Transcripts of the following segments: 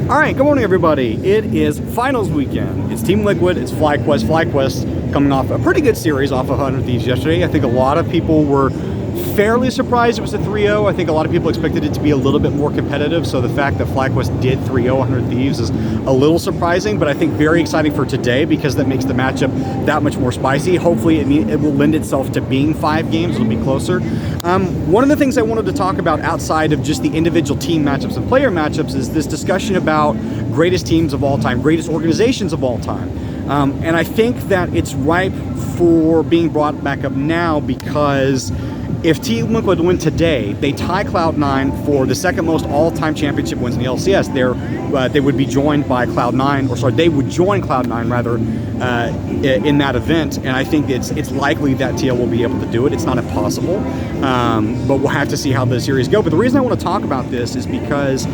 All right, good morning, everybody. It is finals weekend. It's Team Liquid, it's FlyQuest. FlyQuest coming off a pretty good series off of 100 Thieves yesterday. I think a lot of people were fairly surprised it was a 3-0. I think a lot of people expected it to be a little bit more competitive, so the fact that FlyQuest did 3-0 100 Thieves is a little surprising, but I think very exciting for today because that makes the matchup that much more spicy. Hopefully it will lend itself to being 5 games. It'll be closer. One of the things I wanted to talk about outside of just the individual team matchups and player matchups is this discussion about greatest teams of all time, greatest organizations of all time. And I think that it's ripe for being brought back up now because if Team Liquid win today, they tie Cloud9 for the second most all-time championship wins in the LCS. They would be joined by Cloud9, or sorry, they would join Cloud9 rather in that event. And I think it's likely that TL will be able to do it. It's not impossible, but we'll have to see how the series go. But the reason I want to talk about this is because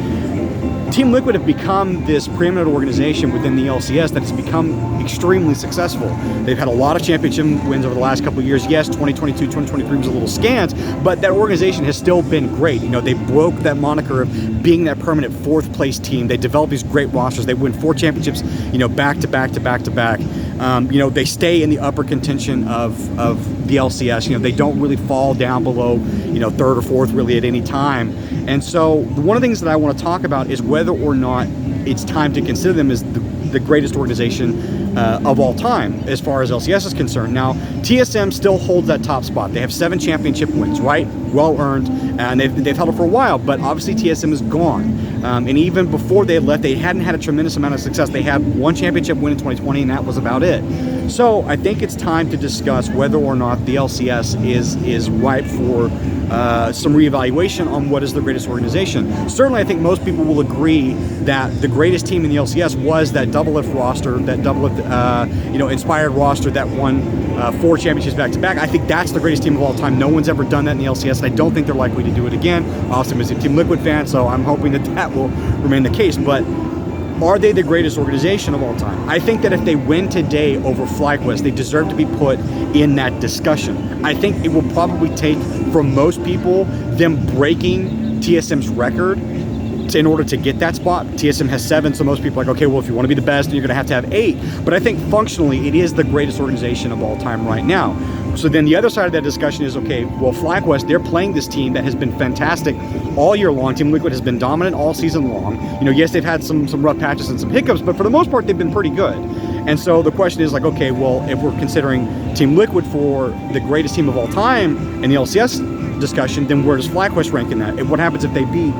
Team Liquid have become this preeminent organization within the LCS that has become extremely successful. They've had a lot of championship wins over the last couple of years. Yes, 2022, 2023 was a little scant, but that organization has still been great. You know, they broke that moniker of being that permanent 4th place team. They develop these great rosters. They win 4 championships, you know, back to back to back to back. You know, they stay in the upper contention of the LCS. You know, they don't really fall down below, you know, 3rd or 4th really at any time. And so one of the things that I want to talk about is whether or not it's time to consider them as the greatest organization of all time as far as LCS is concerned. Now, TSM still holds that top spot. They have 7 championship wins, right? Well earned, and they've held it for a while, but obviously TSM is gone. And even before they left, they hadn't had a tremendous amount of success. They had 1 championship win in 2020, and that was about it. So I think it's time to discuss whether or not the LCS is ripe for some reevaluation on what is the greatest organization. Certainly, I think most people will agree that the greatest team in the LCS was that double-lift roster, that double-lift, inspired roster that won 4 championships back-to-back. I think that's the greatest team of all time. No one's ever done that in the LCS, and I don't think they're likely to do it again. Obviously, I'm a Team Liquid fan, so I'm hoping that will remain the case. But are they the greatest organization of all time? I think that if they win today over FlyQuest, they deserve to be put in that discussion. I think it will probably take, for most people, them breaking TSM's record in order to get that spot. TSM has 7, so most people are like, okay, well, if you want to be the best, you're going to have 8. But I think functionally, it is the greatest organization of all time right now. So then the other side of that discussion is, okay, well, FlyQuest, they're playing this team that has been fantastic all year long. Team Liquid has been dominant all season long. You know, yes, they've had some rough patches and some hiccups, but for the most part, they've been pretty good. And so the question is like, okay, well, if we're considering Team Liquid for the greatest team of all time in the LCS discussion, then where does FlyQuest rank in that? And what happens if they beat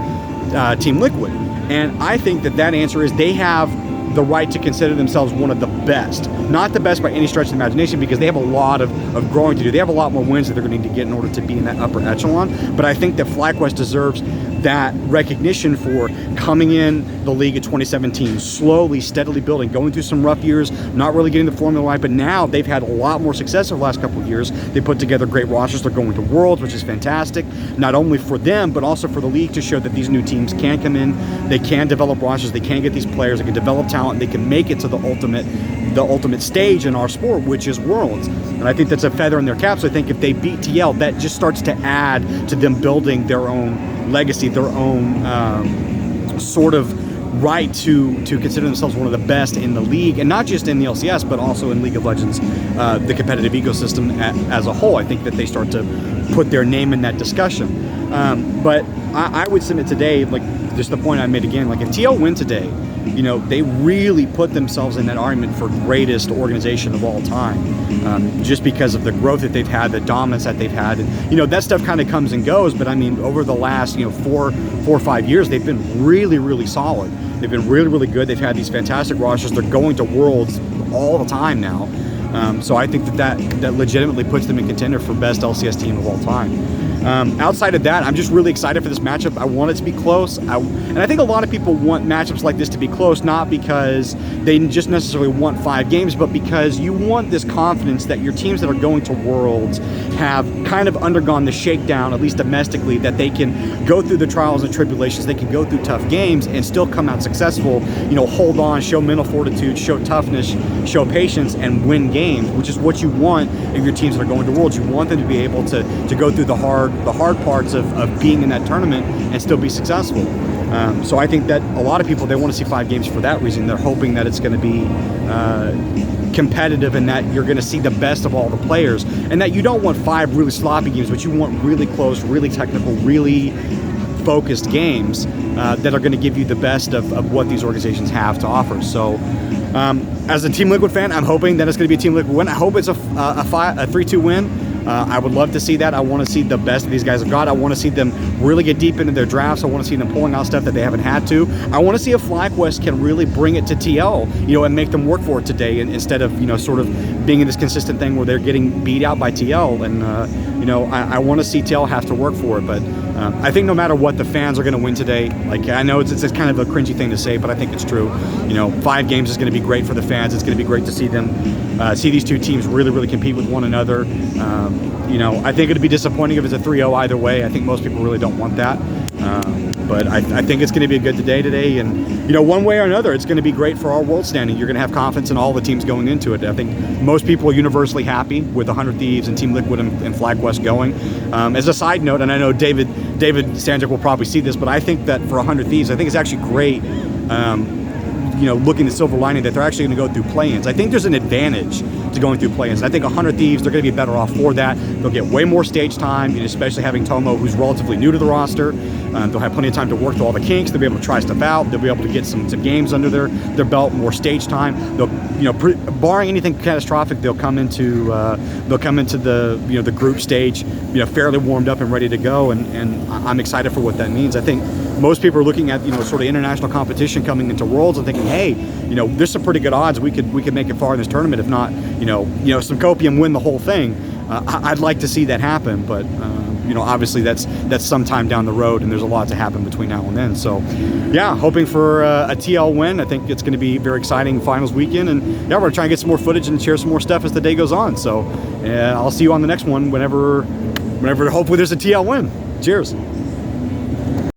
Team Liquid? And I think that answer is they have the right to consider themselves one of the best. Not the best by any stretch of the imagination, because they have a lot of growing to do. They have a lot more wins that they're going to need to get in order to be in that upper echelon. But I think that FlyQuest deserves that recognition for coming in the league of 2017, slowly, steadily building, going through some rough years, not really getting the formula right, but now they've had a lot more success over the last couple of years. They put together great rosters. They're going to Worlds, which is fantastic, not only for them, but also for the league to show that these new teams can come in, they can develop rosters, they can get these players, they can develop talent, they can make it to the ultimate stage in our sport, which is Worlds. And I think that's a feather in their cap. So I think if they beat TL, that just starts to add to them building their own legacy, their own sort of right to consider themselves one of the best in the league, and not just in the LCS, but also in League of Legends, the competitive ecosystem as a whole. I think that they start to put their name in that discussion. But I would submit today, like just the point I made again, like if TL win today, you know, they really put themselves in that argument for greatest organization of all time, just because of the growth that they've had, the dominance that they've had. And, you know, that stuff kind of comes and goes, but I mean, over the last, 4 or 5 years, they've been really, really solid. They've been really, really good. They've had these fantastic rosters. They're going to Worlds all the time now. So I think that legitimately puts them in contender for best LCS team of all time. Outside of that, I'm just really excited for this matchup. I want it to be close. And I think a lot of people want matchups like this to be close, not because they just necessarily want 5 games, but because you want this confidence that your teams that are going to Worlds have kind of undergone the shakedown, at least domestically, that they can go through the trials and tribulations, they can go through tough games and still come out successful, hold on, show mental fortitude, show toughness, show patience, and win games, which is what you want of your teams that are going to Worlds. You want them to be able to go through the hard parts of being in that tournament and still be successful. So I think that a lot of people, they want to see 5 games for that reason. They're hoping that it's going to be competitive and that you're going to see the best of all the players, and that you don't want 5 really sloppy games, but you want really close, really technical, really focused games that are going to give you the best of what these organizations have to offer. So as a Team Liquid fan, I'm hoping that it's going to be a Team Liquid win. I hope it's a 3-2 win. I would love to see that. I want to see the best of these guys have got. I want to see them really get deep into their drafts. I want to see them pulling out stuff that they haven't had to. I want to see if FlyQuest can really bring it to TL, and make them work for it today, and instead of, sort of being in this consistent thing where they're getting beat out by TL. And, I want to see TL have to work for it. But I think no matter what, the fans are going to win today. Like, I know it's kind of a cringy thing to say, but I think it's true. 5 games is going to be great for the fans. It's going to be great to see them, see these two teams really, really compete with one another. I think it'd be disappointing if it's a 3-0 either way. I think most people really don't want that. But I think it's going to be a good day today. And, one way or another, it's going to be great for our world standing. You're going to have confidence in all the teams going into it. I think most people are universally happy with 100 Thieves and Team Liquid and FlyQuest going. As a side note, and I know David Sanjak will probably see this, but I think that for 100 Thieves, I think it's actually great, looking at the silver lining that they're actually going to go through play-ins. I think there's an advantage to going through play-ins. I think 100 Thieves, they're going to be better off for that. They'll get way more stage time, especially having Tomo, who's relatively new to the roster. They'll have plenty of time to work through all the kinks. They'll be able to try stuff out. They'll be able to get some games under their belt, more stage time. They'll, barring anything catastrophic, they'll come into the group stage, fairly warmed up and ready to go. And I'm excited for what that means. I think most people are looking at sort of international competition coming into Worlds and thinking, hey, there's some pretty good odds we could make it far in this tournament. If not, some Copium win the whole thing. I'd like to see that happen, but obviously that's some time down the road, and there's a lot to happen between now and then. So, yeah, hoping for a TL win. I think it's going to be very exciting finals weekend, and yeah, we're trying to get some more footage and share some more stuff as the day goes on. So, I'll see you on the next one whenever hopefully there's a TL win. Cheers.